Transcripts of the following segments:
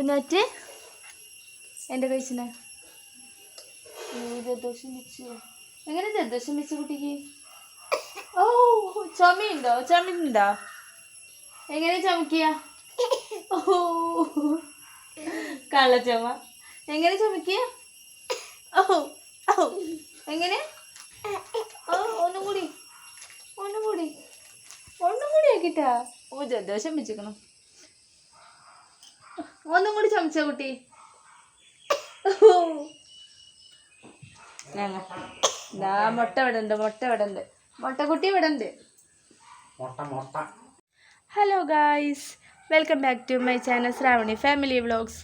കുഞ്ഞാറ്റ് എൻ്റെ കഴിച്ചിനെ ജലദോഷം വെച്ചു. എങ്ങനെ ജലദോഷം വെച്ചു കുട്ടിക്ക്? ഓ ചുമയുണ്ടോ? എങ്ങനെ ചുമക്കിയ? ഓ കള്ളച്ചുമ. എങ്ങനെ ചുമക്കിയ? ഓ ഓ എങ്ങനെ? ഓ ഒന്നും കൂടി ആക്കിട്ടാ. ഓ ജലദോഷം വെച്ചിക്കണം. ഒന്നും കൂടി ചുമച്ച കുട്ടി. മുട്ട മുട്ടക്കുട്ടി ഇവിടെ ഉണ്ട്. Hello guys, welcome back to my channel Shravani family vlogs.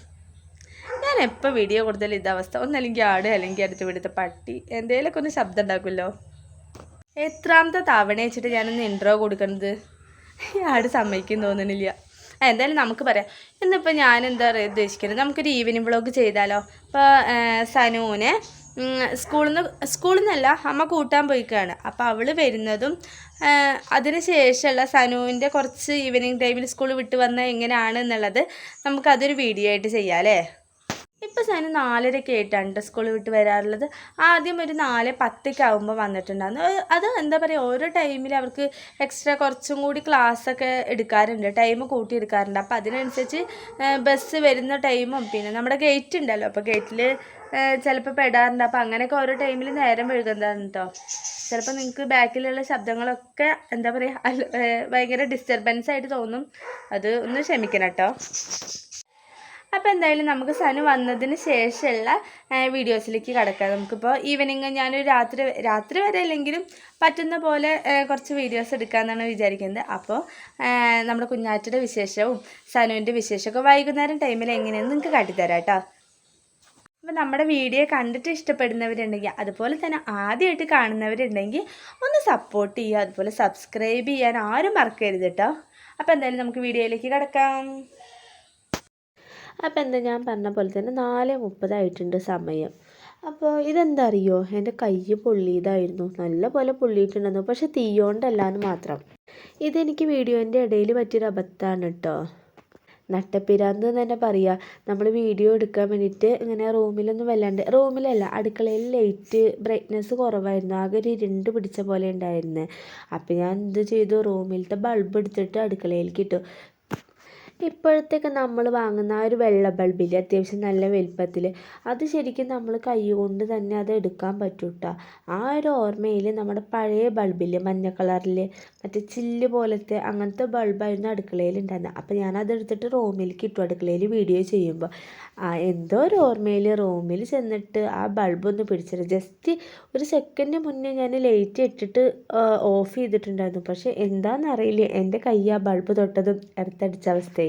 ഞാൻ എപ്പോൾ വീഡിയോ കൊടുത്താലും ഇതവസ്ഥ. ഒന്നല്ലെങ്കിൽ ആട് അല്ലെങ്കിൽ അടുത്ത് വിടുത്ത പട്ടി എന്തെങ്കിലുമൊക്കെ ഒന്ന് ശബ്ദം ഉണ്ടാക്കുമല്ലോ. എത്രാമത്തെ തവണ വെച്ചിട്ട് ഞാനൊന്ന് ഇൻട്രോ കൊടുക്കുന്നത്. ആട് സമ്മതിക്കും തോന്നുന്നില്ല. എന്തായാലും നമുക്ക് പറയാം. ഇന്നിപ്പോൾ ഞാൻ എന്താ പറയുക ഉദ്ദേശിക്കുന്നത്, നമുക്കൊരു ഈവനിങ് വ്ളോഗ് ചെയ്താലോ. ഇപ്പോൾ സനുവിനെ സ്കൂളിൽ നിന്നല്ല അമ്മ കൂട്ടാൻ പോയിക്കാണ്. അപ്പോൾ അവൾ വരുന്നതും അതിന് ശേഷമുള്ള സനുവിൻ്റെ കുറച്ച് ഈവനിങ് ടൈമിൽ സ്കൂൾ വിട്ട് വന്നാൽ എങ്ങനെയാണ് എന്നുള്ളത് നമുക്കതൊരു വീഡിയോ ആയിട്ട് ചെയ്യാം അല്ലേ. ഇപ്പോൾ സനു 4:30 ആയിട്ടാണ് സ്കൂൾ വിട്ട് വരാറുള്ളത്. ആദ്യം ഒരു 4:10 ആകുമ്പോൾ വന്നിട്ടുണ്ടായിരുന്നു. അത് എന്താ പറയുക, ഓരോ ടൈമിൽ അവർക്ക് എക്സ്ട്രാ കുറച്ചും കൂടി ക്ലാസ്സൊക്കെ എടുക്കാറുണ്ട്, ടൈം കൂട്ടി എടുക്കാറുണ്ട്. അപ്പോൾ അതിനനുസരിച്ച് ബസ് വരുന്ന ടൈമും പിന്നെ നമ്മുടെ ഗേറ്റ് ഉണ്ടല്ലോ, അപ്പോൾ ഗേറ്റിൽ ചിലപ്പോൾ പെടാറുണ്ട്. അപ്പോൾ അങ്ങനെയൊക്കെ ഓരോ ടൈമിൽ നേരം വൈകുന്നതാണ് കേട്ടോ. ചിലപ്പോൾ നിങ്ങൾക്ക് ബാക്കിലുള്ള ശബ്ദങ്ങളൊക്കെ എന്താ പറയുക ഭയങ്കര ഡിസ്റ്റർബൻസ് ആയിട്ട് തോന്നും. അത് ഒന്ന് ക്ഷമിക്കണം കേട്ടോ. അപ്പോൾ എന്തായാലും നമുക്ക് സനു വന്നതിന് ശേഷമുള്ള വീഡിയോസിലേക്ക് കിടക്കാം. നമുക്കിപ്പോൾ ഈവനിങ് ഞാനൊരു രാത്രി വരെ അല്ലെങ്കിലും പറ്റുന്ന പോലെ കുറച്ച് വീഡിയോസ് എടുക്കാമെന്നാണ് വിചാരിക്കുന്നത്. അപ്പോൾ നമ്മുടെ കുഞ്ഞാറ്റയുടെ വിശേഷവും സനുവിൻ്റെ വിശേഷമൊക്കെ വൈകുന്നേരം ടൈമിൽ എങ്ങനെയെന്ന് നിങ്ങൾക്ക് കാട്ടിത്തരാം കേട്ടോ. അപ്പോൾ നമ്മുടെ വീഡിയോ കണ്ടിട്ട് ഇഷ്ടപ്പെടുന്നവരുണ്ടെങ്കിൽ, അതുപോലെ തന്നെ ആദ്യമായിട്ട് കാണുന്നവരുണ്ടെങ്കിൽ ഒന്ന് സപ്പോർട്ട് ചെയ്യുക, അതുപോലെ സബ്സ്ക്രൈബ് ചെയ്യാൻ ആരും മറക്കരുത് കേട്ടോ. അപ്പോൾ എന്തായാലും നമുക്ക് വീഡിയോയിലേക്ക് കിടക്കാം. അപ്പോൾ എന്താ ഞാൻ പറഞ്ഞ പോലെ തന്നെ 4:30 സമയം. അപ്പോൾ ഇതെന്താ അറിയോ, എൻ്റെ കൈ പൊള്ളിയതായിരുന്നു, നല്ല പോലെ പൊള്ളിയിട്ടുണ്ടെന്നു. പക്ഷെ തീയോണ്ടല്ലാന്ന് മാത്രം. ഇതെനിക്ക് വീഡിയോൻ്റെ ഇടയിൽ പറ്റിയൊരു അബദ്ധമാണ് കേട്ടോ. നട്ടപ്പിരാന്ത് എന്ന് തന്നെ പറയുക. നമ്മൾ വീഡിയോ എടുക്കാൻ വേണ്ടിയിട്ട് ഇങ്ങനെ റൂമിലല്ല അടുക്കളയിൽ ലൈറ്റ് ബ്രൈറ്റ്നെസ് കുറവായിരുന്നു, ആകെ ഒരു ഇരുണ്ട് പിടിച്ച പോലെ ഉണ്ടായിരുന്നു. അപ്പോൾ ഞാൻ എന്ത് ചെയ്തു, റൂമിലത്തെ ബൾബ് എടുത്തിട്ട് അടുക്കളയിലേക്ക് ഇട്ടു. ഇപ്പോഴത്തേക്ക് നമ്മൾ വാങ്ങുന്ന ആ ഒരു വെള്ള ബൾബില്ലേ, അത്യാവശ്യം നല്ല വലുപ്പത്തിൽ, അത് ശരിക്കും നമ്മൾ കൈ കൊണ്ട് തന്നെ അത് എടുക്കാൻ പറ്റും കേട്ടോ. ആ ഒരു ഓർമ്മയിൽ നമ്മുടെ പഴയ ബൾബില്ലേ മഞ്ഞ കളറിൽ, മറ്റേ ചില്ല് പോലത്തെ അങ്ങനത്തെ ബൾബായിരുന്നു അടുക്കളയിൽ ഉണ്ടായിരുന്നത്. അപ്പോൾ ഞാനതെടുത്തിട്ട് റൂമിലേക്ക് ഇട്ടു അടുക്കളയിൽ വീഡിയോ ചെയ്യുമ്പോൾ. എന്തോ ഒരു ഓർമ്മയിൽ റൂമിൽ ചെന്നിട്ട് ആ ബൾബൊന്ന് പിടിച്ചിട്ട് ജസ്റ്റ് ഒരു സെക്കൻഡ് മുന്നേ ഞാൻ ലൈറ്റ് ഇട്ടിട്ട് ഓഫ് ചെയ്തിട്ടുണ്ടായിരുന്നു. പക്ഷേ എന്താണെന്നറിയില്ല, എൻ്റെ കൈ ആ ബൾബ് തൊട്ടതും എർത്തടിച്ച അവസ്ഥയായി.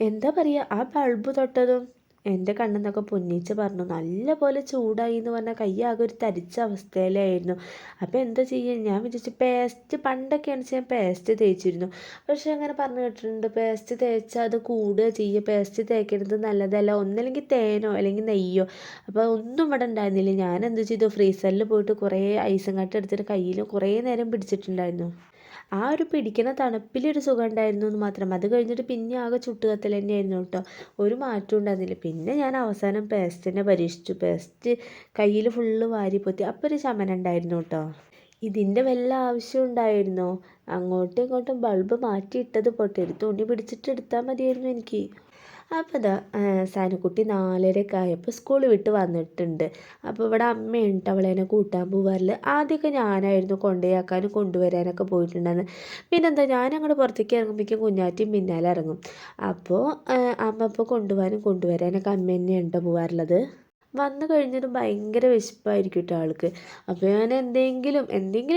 എന്താ പറയുക, ആ ബൾബ് തൊട്ടതും എൻ്റെ കണ്ണെന്നൊക്കെ പൊന്നിച്ച് പറഞ്ഞു. നല്ല പോലെ ചൂടായി എന്ന് പറഞ്ഞാൽ കൈ ആകെ ഒരു തരിച്ച അവസ്ഥയിലായിരുന്നു. അപ്പോൾ എന്താ ചെയ്യുക, ഞാൻ വിചാരിച്ചു പേസ്റ്റ്, പണ്ടൊക്കെയാണ് ഞാൻ പേസ്റ്റ് തേച്ചിരുന്നു. പക്ഷെ അങ്ങനെ പറഞ്ഞു കേട്ടിട്ടുണ്ട് പേസ്റ്റ് തേച്ചാൽ അത് കൂടുക ചെയ്യുക, പേസ്റ്റ് തേക്കുന്നത് നല്ലതല്ല, ഒന്നല്ലെങ്കിൽ തേനോ അല്ലെങ്കിൽ നെയ്യോ. അപ്പോൾ ഒന്നും ഇവിടെ ഉണ്ടായിരുന്നില്ല. ഞാൻ എന്ത് ചെയ്തു, ഫ്രീസറിൽ പോയിട്ട് കുറേ ഐസും കട്ട എടുത്തിട്ട് കയ്യിൽ കുറേ നേരം പിടിച്ചിട്ടുണ്ടായിരുന്നു. ആ ഒരു പിടിക്കുന്ന തണുപ്പിലൊരു സുഖം ഉണ്ടായിരുന്നു എന്ന് മാത്രം. അത് കഴിഞ്ഞിട്ട് പിന്നെ ആകെ ചുട്ടുകത്തൽ തന്നെയായിരുന്നു കേട്ടോ, ഒരു മാറ്റം ഉണ്ടായിരുന്നില്ല. പിന്നെ ഞാൻ അവസാനം പേസ്റ്റ് തന്നെ പരീക്ഷിച്ചു. പേസ്റ്റ് കയ്യിൽ ഫുള്ള് വാരിപ്പൊത്തി. അപ്പോൾ ഒരു ശമനം ഉണ്ടായിരുന്നു കേട്ടോ. ഇതിൻ്റെ വല്ല ആവശ്യം ഉണ്ടായിരുന്നോ? അങ്ങോട്ടും ഇങ്ങോട്ടും ബൾബ് മാറ്റിയിട്ടത് പോട്ടെ, ഒരു തുണി പിടിച്ചിട്ട് എടുത്താൽ മതിയായിരുന്നു എനിക്ക്. അപ്പോൾ ഇതാ സനുക്കുട്ടി 4:30 ആയപ്പോൾ സ്കൂൾ വിട്ട് വന്നിട്ടുണ്ട്. അപ്പോൾ ഇവിടെ അമ്മയുണ്ട് അവളെന്നെ കൂട്ടാൻ പോകാറില്ല. ആദ്യമൊക്കെ ഞാനായിരുന്നു കൊണ്ടുപോയാക്കാനും കൊണ്ടുവരാനൊക്കെ പോയിട്ടുണ്ടായിരുന്നു. പിന്നെന്താ ഞാനങ്ങോട്ട് പുറത്തേക്ക് ഇറങ്ങുമ്പോഴേക്കും കുഞ്ഞാറ്റിയും പിന്നാലെ ഇറങ്ങും. അപ്പോൾ അമ്മ ഇപ്പോൾ കൊണ്ടുവരാനൊക്കെ അമ്മ തന്നെയുണ്ടോ പോകാറുള്ളത്. വന്നു കഴിഞ്ഞിട്ട് ഭയങ്കര വിശപ്പായിരിക്കും കേട്ടോ ആൾക്ക്. അപ്പോൾ ഞാൻ എന്തെങ്കിലും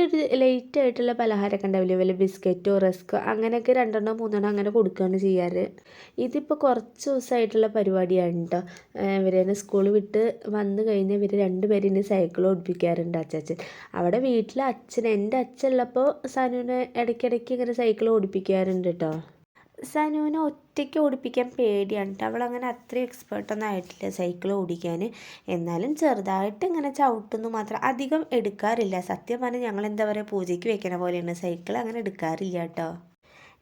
ഒരു ലൈറ്റ് ആയിട്ടുള്ള പലഹാരമൊക്കെ ഉണ്ടാവില്ലേ, വല്ല ബിസ്ക്കറ്റോ റസ്കോ അങ്ങനെയൊക്കെ 2 3 അങ്ങനെ കൊടുക്കുകയാണ് ചെയ്യാറ്. ഇതിപ്പോൾ കുറച്ച് ദിവസമായിട്ടുള്ള പരിപാടിയാണ് കേട്ടോ. ഇവരെ സ്കൂൾ വിട്ട് വന്നു കഴിഞ്ഞാൽ ഇവർ 2 പേരും സൈക്കിൾ ഓടിപ്പിക്കാറുണ്ട് അച്ചാച്ചൻ. അവിടെ വീട്ടിൽ എൻ്റെ അച്ഛനുള്ളപ്പോൾ സനുവിനെ ഇടയ്ക്കിടയ്ക്ക് ഇങ്ങനെ സൈക്കിൾ ഓടിപ്പിക്കാറുണ്ട് കേട്ടോ. സനുവിനെ ഒറ്റയ്ക്ക് ഓടിപ്പിക്കാൻ പേടിയാണ് കേട്ടോ. അവളങ്ങനെ അത്രയും എക്സ്പേർട്ടൊന്നും ആയിട്ടില്ല സൈക്കിൾ ഓടിക്കാൻ. എന്നാലും ചെറുതായിട്ട് ഇങ്ങനെ ചവിട്ടുന്നു മാത്രം, അധികം എടുക്കാറില്ല. സത്യം പറഞ്ഞാൽ ഞങ്ങൾ എന്താ പറയുക പൂജയ്ക്ക് വെക്കണ പോലെയാണ്, സൈക്കിൾ അങ്ങനെ എടുക്കാറില്ല കേട്ടോ.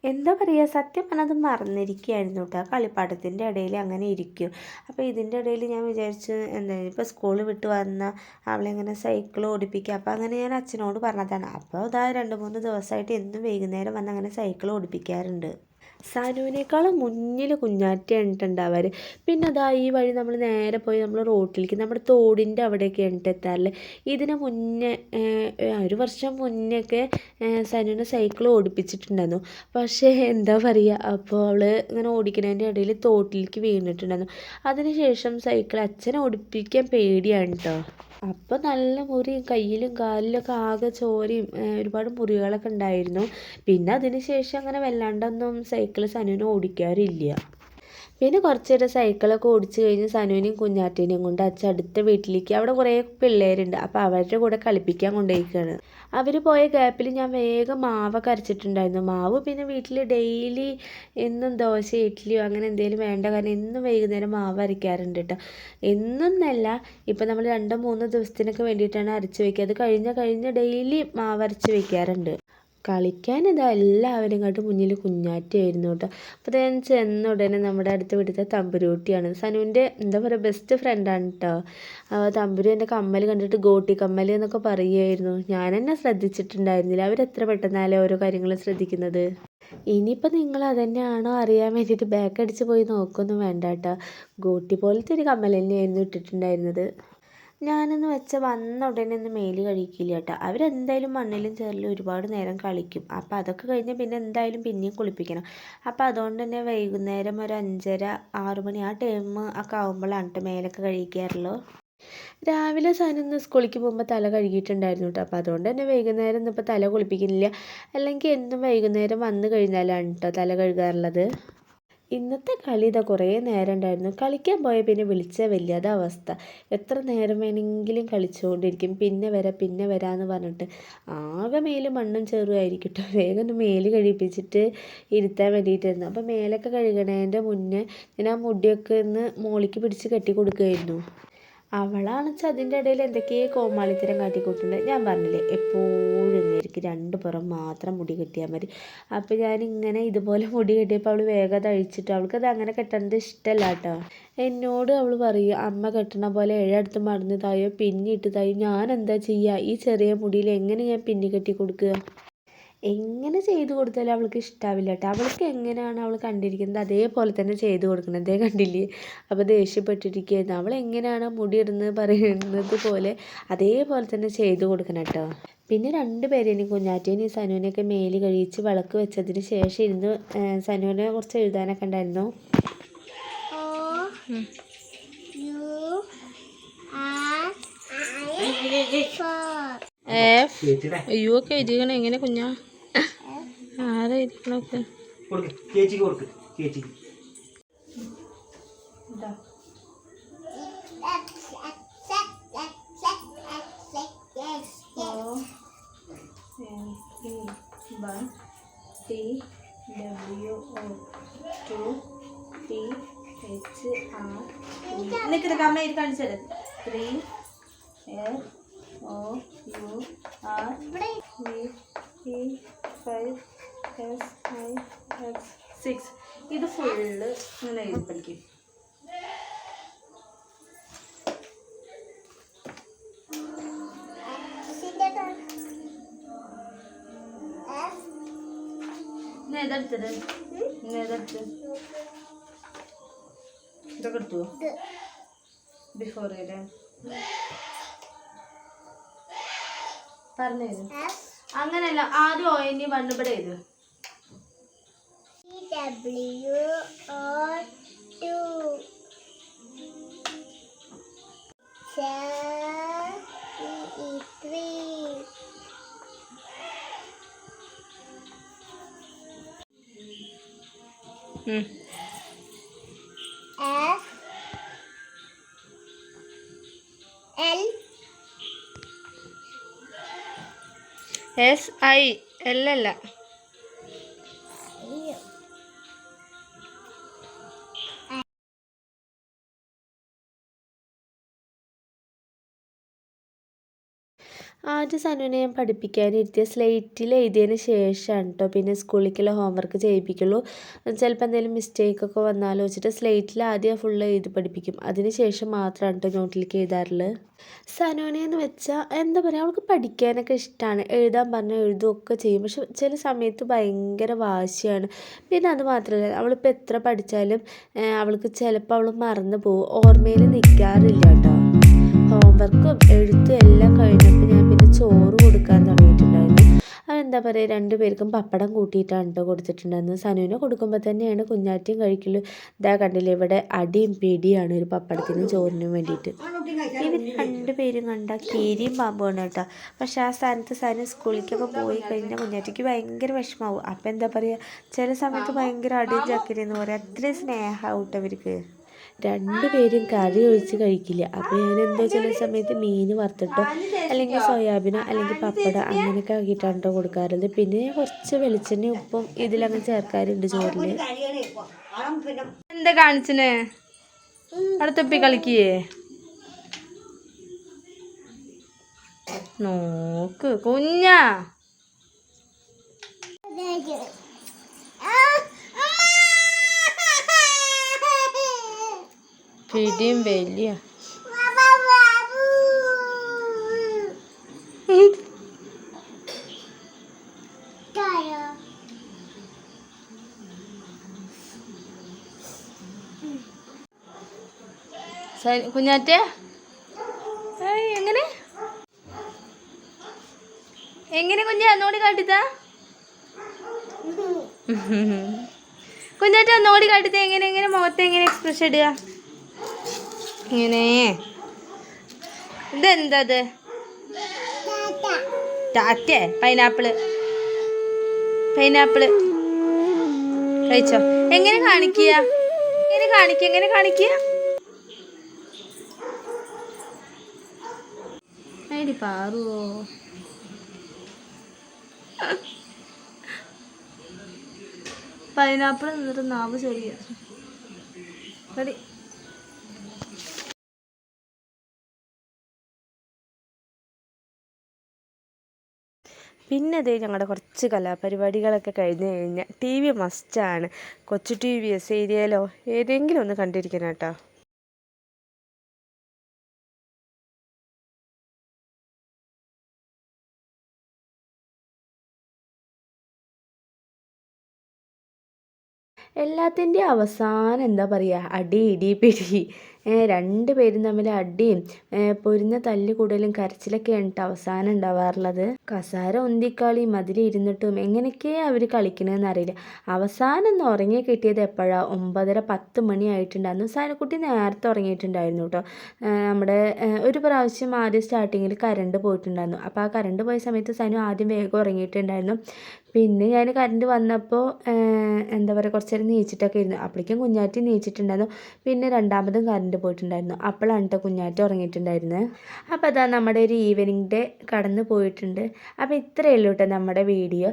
എന്താ പറയുക, സത്യം പറഞ്ഞത് മറന്നിരിക്കുകയായിരുന്നു കേട്ടോ. കളിപ്പാട്ടത്തിൻ്റെ ഇടയിൽ അങ്ങനെ ഇരിക്കും. അപ്പോൾ ഇതിൻ്റെ ഇടയിൽ ഞാൻ വിചാരിച്ചു എന്തായാലും ഇപ്പോൾ സ്കൂൾ വിട്ട് വന്ന അവളെങ്ങനെ സൈക്കിൾ ഓടിപ്പിക്കുക. അപ്പോൾ അങ്ങനെ ഞാൻ അച്ഛനോട് പറഞ്ഞതാണ്. അപ്പോൾ ഇതാ 2-3 ദിവസമായിട്ട് എന്നും വൈകുന്നേരം വന്ന് അങ്ങനെ സൈക്കിൾ ഓടിപ്പിക്കാറുണ്ട്. സനുവിനേക്കാളും മുന്നിൽ കുഞ്ഞാറ്റയാണ് ഉണ്ടാവാറ്. പിന്നെ അതാ ഈ വഴി നമ്മൾ നേരെ പോയി നമ്മൾ റോട്ടിലേക്ക് നമ്മുടെ തോടിൻ്റെ അവിടെയൊക്കെ എത്താറില്ലേ. ഇതിന് മുന്നേ ഒരു വർഷം മുന്നേയൊക്കെ സനുവിനെ സൈക്കിൾ ഓടിപ്പിച്ചിട്ടുണ്ടായിരുന്നു. പക്ഷേ എന്താ പറയുക, അപ്പോൾ അവൾ ഇങ്ങനെ ഓടിക്കുന്നതിൻ്റെ ഇടയിൽ തോട്ടിലേക്ക് വീണിട്ടുണ്ടായിരുന്നു. അതിനുശേഷം സൈക്കിൾ അച്ഛനെ ഓടിപ്പിക്കാൻ പേടിയാണ് കേട്ടോ. അപ്പോൾ നല്ല മുറിയും കയ്യിലും കാലിലൊക്കെ ആകെ ചോരയും ഒരുപാട് മുറികളൊക്കെ ഉണ്ടായിരുന്നു. പിന്നെ അതിന് ശേഷം അങ്ങനെ വല്ലാണ്ടൊന്നും സൈക്കിൾ സനുവിന് ഓടിക്കാറില്ല. പിന്നെ കുറച്ച് നേരം സൈക്കിളൊക്കെ ഓടിച്ച് കഴിഞ്ഞ് സനുവിനെയും കുഞ്ഞാറ്റേനെയും കൊണ്ട് അച്ഛൻ അടുത്ത വീട്ടിലേക്ക്, അവിടെ കുറേ പിള്ളേരുണ്ട്, അപ്പോൾ അവരുടെ കൂടെ കളിപ്പിക്കാൻ കൊണ്ടുപോയിക്കാണ്. അവർ പോയ ഗ്യാപ്പിൽ ഞാൻ വേഗം മാവൊക്കെ അരച്ചിട്ടുണ്ടായിരുന്നു. മാവ് പിന്നെ വീട്ടിൽ ഡെയിലി എന്നും ദോശ ഇഡ്ഡലിയോ അങ്ങനെ എന്തെങ്കിലും വേണ്ട, കാരണം എന്നും വൈകുന്നേരം മാവ് അരയ്ക്കാറുണ്ട് കേട്ടോ. എന്നൊന്നല്ല, ഇപ്പം നമ്മൾ 2-3 ദിവസത്തിനൊക്കെ വേണ്ടിയിട്ടാണ് അരച്ച് വയ്ക്കുക. അത് കഴിഞ്ഞ് ഡെയിലി മാവ് അരച്ച് വയ്ക്കാറുണ്ട്. കളിക്കാൻ ഇതാ എല്ലാവരും ഇങ്ങോട്ട് മുന്നിൽ കുഞ്ഞാറ്റയായിരുന്നു കേട്ടോ. അപ്പോൾ ഞാൻ ചെന്ന ഉടനെ നമ്മുടെ അടുത്ത വീട്ടിലത്തെ തമ്പുരുട്ടിയാണ്, സനുവിൻ്റെ എന്താ പറയുക ബെസ്റ്റ് ഫ്രണ്ടാണ് കേട്ടോ. തമ്പുരു എൻ്റെ കമ്മൽ കണ്ടിട്ട് ഗോട്ടി കമ്മൽ എന്നൊക്കെ പറയുമായിരുന്നു. ഞാൻ തന്നെ ശ്രദ്ധിച്ചിട്ടുണ്ടായിരുന്നില്ല. അവരെത്ര പെട്ടെന്നാലേ ഓരോ കാര്യങ്ങൾ ശ്രദ്ധിക്കുന്നത്. ഇനിയിപ്പോൾ നിങ്ങൾ അതന്നെയാണോ അറിയാൻ വേണ്ടിയിട്ട് ബാക്ക് അടിച്ച് പോയി നോക്കൊന്നും വേണ്ട കേട്ടോ. ഗോട്ടി പോലത്തെ ഒരു കമ്മൽ തന്നെയായിരുന്നു ഇട്ടിട്ടുണ്ടായിരുന്നത്. ഞാനെന്ന് വെച്ചാൽ വന്ന ഉടനെ ഒന്നും മേല് കഴിക്കില്ല കേട്ടോ. അവരെന്തായാലും മണ്ണിലും ചേറിലും ഒരുപാട് നേരം കളിക്കും. അപ്പോൾ അതൊക്കെ കഴിഞ്ഞ് പിന്നെ എന്തായാലും പിന്നെയും കുളിപ്പിക്കണം. അപ്പോൾ അതുകൊണ്ട് തന്നെ വൈകുന്നേരം ഒരു 5:30-6 മണി ആ ടൈം ഒക്കെ ആകുമ്പോഴാണ് കേട്ടോ മേലൊക്കെ കഴിക്കാറുള്ളൂ. രാവിലെ സനുന്ന് സ്കൂളിലേക്ക് പോകുമ്പോൾ തല കഴുകിയിട്ടുണ്ടായിരുന്നു കേട്ടോ. അപ്പോൾ അതുകൊണ്ട് തന്നെ വൈകുന്നേരം ഒന്നും ഇപ്പോൾ തല കുളിപ്പിക്കുന്നില്ല. അല്ലെങ്കിൽ എന്നും വൈകുന്നേരം വന്നു കഴിഞ്ഞാലാണ് കേട്ടോ തല കഴുകാറുള്ളത്. ഇന്നത്തെ കളി ഇതാ കുറേ നേരം ഉണ്ടായിരുന്നു. കളിക്കാൻ പോയ പിന്നെ വിളിച്ചാൽ വലിയത് അവസ്ഥ. എത്ര നേരം വേണമെങ്കിലും കളിച്ചുകൊണ്ടിരിക്കും. പിന്നെ വരാമെന്ന് പറഞ്ഞിട്ട് ആകെ മേല് മണ്ണും ചെറുമായിരിക്കും കേട്ടോ. വേഗം ഒന്ന് മേല് കഴിപ്പിച്ചിട്ട് ഇരുത്താൻ വേണ്ടിയിട്ടായിരുന്നു. അപ്പോൾ മേലൊക്കെ കഴുകണതിൻ്റെ മുന്നേ ഞാൻ ആ മുടിയൊക്കെ ഒന്ന് മോളിക്ക് പിടിച്ച് കെട്ടി കൊടുക്കുമായിരുന്നു. അവളാണെച്ചാൽ അതിൻ്റെ ഇടയിൽ എന്തൊക്കെയോ കോമാളിത്തരം കാട്ടിക്കൂട്ടുണ്ട്. ഞാൻ പറഞ്ഞില്ലേ എപ്പോഴും എനിക്ക് 2 പുറം മാത്രം മുടി കെട്ടിയാൽ മതി. അപ്പോൾ ഞാനിങ്ങനെ ഇതുപോലെ മുടി കെട്ടിയപ്പോൾ അവൾ വേഗം അത് അഴിച്ചിട്ട്, അവൾക്കത് അങ്ങനെ കെട്ടുന്നത് ഇഷ്ടമല്ല കേട്ടോ. എന്നോട് അവൾ പറയും അമ്മ കെട്ടണ പോലെ ഇഴയെടുത്ത് മടന്നതായോ പിന്നിട്ടതായോ. ഞാൻ എന്താ ചെയ്യുക, ഈ ചെറിയ മുടിയിൽ എങ്ങനെ ഞാൻ പിന്നി കെട്ടി കൊടുക്കുക. എങ്ങനെ ചെയ്തു കൊടുത്താലും അവൾക്ക് ഇഷ്ടാവില്ല കേട്ടോ. അവൾക്ക് എങ്ങനെയാണ് അവൾ കണ്ടിരിക്കുന്നത് അതേപോലെ തന്നെ ചെയ്തു കൊടുക്കണം. അതേ കണ്ടില്ലേ, അപ്പോൾ ദേഷ്യപ്പെട്ടിരിക്കുകയായിരുന്നു. അവൾ എങ്ങനെയാണ് മുടി ഇടുന്നത് പറയുന്നത് പോലെ അതേപോലെ തന്നെ ചെയ്തു കൊടുക്കണം കേട്ടോ. പിന്നെ 2 പേരെയും കുഞ്ഞാറ്റേനെയും സനുവിനെയൊക്കെ മേല് കഴിച്ച് വിളക്ക് വെച്ചതിന് ശേഷം ഇരുന്ന് സനുവിനെ കുറച്ച് എഴുതാനൊക്കെ ഉണ്ടായിരുന്നു. അയ്യോ ഒക്കെ എഴുതിക്കണേ എങ്ങനെ കുഞ്ഞാ ആരാ എഴുതിക്കണൊക്കെ അമ്മ ഇത് കാണിച്ചത് 3 F O U R E 5 S I X 6. ഇത് ഫുള്ള് ഇങ്ങനെ എഴുതി പഠിക്കും. ഏതെടുത്തത് ഇതൊക്കെ എടുത്തു ബിഫോർ പറഞ്ഞു അങ്ങനെയല്ല. ആദ്യം ONE ഇവിടെ ചെയ്തു SI അല്ലല്ല ആദ്യം സനുവിനെ ഞാൻ പഠിപ്പിക്കാനിരുത്തിയ സ്ലേറ്റിൽ എഴുതിയതിന് ശേഷമാണ് കേട്ടോ പിന്നെ സ്കൂളിലേക്കുള്ള ഹോംവർക്ക് ചെയ്യിപ്പിക്കുള്ളൂ. ചിലപ്പോൾ എന്തെങ്കിലും മിസ്റ്റേക്കൊക്കെ വന്നാലോ വെച്ചിട്ട് സ്ലേറ്റിൽ ആദ്യം ഫുള്ള് എഴുതി പഠിപ്പിക്കും. അതിന് ശേഷം മാത്രമാണ് കേട്ടോ നോട്ടിലേക്ക് എഴുതാറുള്ളത്. സനുവിനെന്ന് വെച്ചാൽ എന്താ പറയുക, അവൾക്ക് പഠിക്കാനൊക്കെ ഇഷ്ടമാണ്, എഴുതാൻ പറഞ്ഞാൽ എഴുതുകയൊക്കെ ചെയ്യും. പക്ഷെ ചില സമയത്ത് ഭയങ്കര വാശിയാണ്. പിന്നെ അത് മാത്രമല്ല, അവളിപ്പോൾ എത്ര പഠിച്ചാലും അവൾക്ക് ചിലപ്പോൾ അവൾ മറന്നു പോകും, ഓർമ്മയിൽ നിൽക്കാറില്ല കേട്ടോ. ഹോംവർക്കും എഴുത്തും എല്ലാം കഴിഞ്ഞപ്പോൾ ഞാൻ പിന്നെ ചോറ് കൊടുക്കാൻ തുടങ്ങിയിട്ടുണ്ടായിരുന്നു. അതെന്താ പറയുക, 2 പേർക്കും പപ്പടം കൂട്ടിയിട്ടാണ് കേട്ടോ കൊടുത്തിട്ടുണ്ടായിരുന്നത്. സനുവിനെ കൊടുക്കുമ്പോൾ തന്നെയാണ് കുഞ്ഞാറ്റയും കഴിക്കൽ. ഇതാ കണ്ടില്ലേ, ഇവിടെ അടിയും പിടിയാണ് ഒരു പപ്പടത്തിനും ചോറിനും വേണ്ടിയിട്ട്. ഇവർ 2 പേരും കണ്ട കീരിയും പാമ്പുമാണ് കേട്ടോ. പക്ഷെ ആ സ്ഥാനത്ത് സനു സ്കൂളിലേക്കൊക്കെ പോയി കഴിഞ്ഞാൽ കുഞ്ഞാറ്റയ്ക്ക് ഭയങ്കര വിഷമാവും. അപ്പം എന്താ പറയുക, ചില സമയത്ത് ഭയങ്കര അടിയും ചക്കരയെന്ന് പറയാം. അത്രയും സ്നേഹമാവും കേട്ടോ ഇവർക്ക്. 2 പേരും കറി ഒഴിച്ച് കഴിക്കില്ല. അപ്പോൾ ഞാനെന്തോ ചില സമയത്ത് മീൻ വറുത്തിട്ടോ അല്ലെങ്കിൽ സോയാബീനോ അല്ലെങ്കിൽ പപ്പടം അങ്ങനെയൊക്കെ ആക്കിയിട്ടാണ് കേട്ടോ കൊടുക്കാറുള്ളത്. പിന്നെ കുറച്ച് വെളിച്ചെണ്ണയും ഉപ്പും ഇതിലങ്ങ് ചേർക്കാറുണ്ട് ചോറിൽ. എന്താ കാണിച്ചേ അടുത്തൊപ്പി കളിക്കേ നോക്ക് കുഞ്ഞാ. പിടിയും വലിയ കുഞ്ഞാറ്റേ എങ്ങനെ എങ്ങനെ കുഞ്ഞാ ഒന്നോടി കാട്ടിത്താ. കുഞ്ഞാറ്റ ഒന്നോടി കാട്ടിത്ത എങ്ങനെ എങ്ങനെ മുഖത്ത് എങ്ങനെ എക്സ്പ്രഷൻ ഇടുക ഇങ്ങനെ. ഇതെന്തത് ടാറ്റേ പൈനാപ്പിള് പൈനാപ്പിള് കഴിച്ചോ. എങ്ങനെ കാണിക്കുക എങ്ങനെ കാണിക്കുക എങ്ങനെ കാണിക്കുക ഐഡി പാറുവോ. പൈനാപ്പിൾ എന്നിട്ട് നാവ് ചെറിയ റെഡി. പിന്നെ അതേ ഞങ്ങളുടെ കുറച്ച് കലാപരിപാടികളൊക്കെ കഴിഞ്ഞ് കഴിഞ്ഞാൽ TV മസ്റ്റാണ്. കൊച്ചു TV സീരിയലോ ഏതെങ്കിലും ഒന്ന് കണ്ടിരിക്കണം കേട്ടോ. എല്ലാത്തിൻ്റെയും അവസാനം എന്താ പറയുക, അടി ഇടി പിടി. 2 പേരും തമ്മിൽ അടിയും പൊരിഞ്ഞ തല്ലുകൂടലും കരച്ചിലൊക്കെയാണ് കേട്ടോ അവസാനം ഉണ്ടാവാറുള്ളത്. കസാര ഉന്തിക്കളിയും അതിലിരുന്നിട്ടും എങ്ങനെയൊക്കെയാണ് അവർ കളിക്കണമെന്ന് അറിയില്ല. അവസാനം ഒന്ന് ഉറങ്ങി കിട്ടിയത് എപ്പോഴാണ്, 9:30-10 മണി ആയിട്ടുണ്ടായിരുന്നു. സനുക്കുട്ടി നേരത്തെ ഉറങ്ങിയിട്ടുണ്ടായിരുന്നു കേട്ടോ. നമ്മുടെ ഒരു പ്രാവശ്യം ആദ്യം സ്റ്റാർട്ടിങ്ങിൽ കറണ്ട് പോയിട്ടുണ്ടായിരുന്നു. അപ്പോൾ ആ കറണ്ട് പോയ സമയത്ത് സനു ആദ്യം വേഗം ഉറങ്ങിയിട്ടുണ്ടായിരുന്നു. പിന്നെ ഞാൻ കറണ്ട് വന്നപ്പോൾ എന്താ പറയുക, കുറച്ച് നേരം നീച്ചിട്ടൊക്കെ ഇരുന്നു. അപ്പോഴേക്കും കുഞ്ഞാറ്റി നീച്ചിട്ടുണ്ടായിരുന്നു. പിന്നെ രണ്ടാമതും കറണ്ട് പോയിട്ടുണ്ടായിരുന്നു. അപ്പോഴാണ് കേട്ടോ കുഞ്ഞാറ്റി ഉറങ്ങിയിട്ടുണ്ടായിരുന്നത്. അപ്പോൾ അതാ നമ്മുടെ ഒരു ഈവനിങ് ഡേ കടന്നു പോയിട്ടുണ്ട്. അപ്പോൾ ഇത്രയേ ഉള്ളൂ കേട്ടോ നമ്മുടെ വീഡിയോ.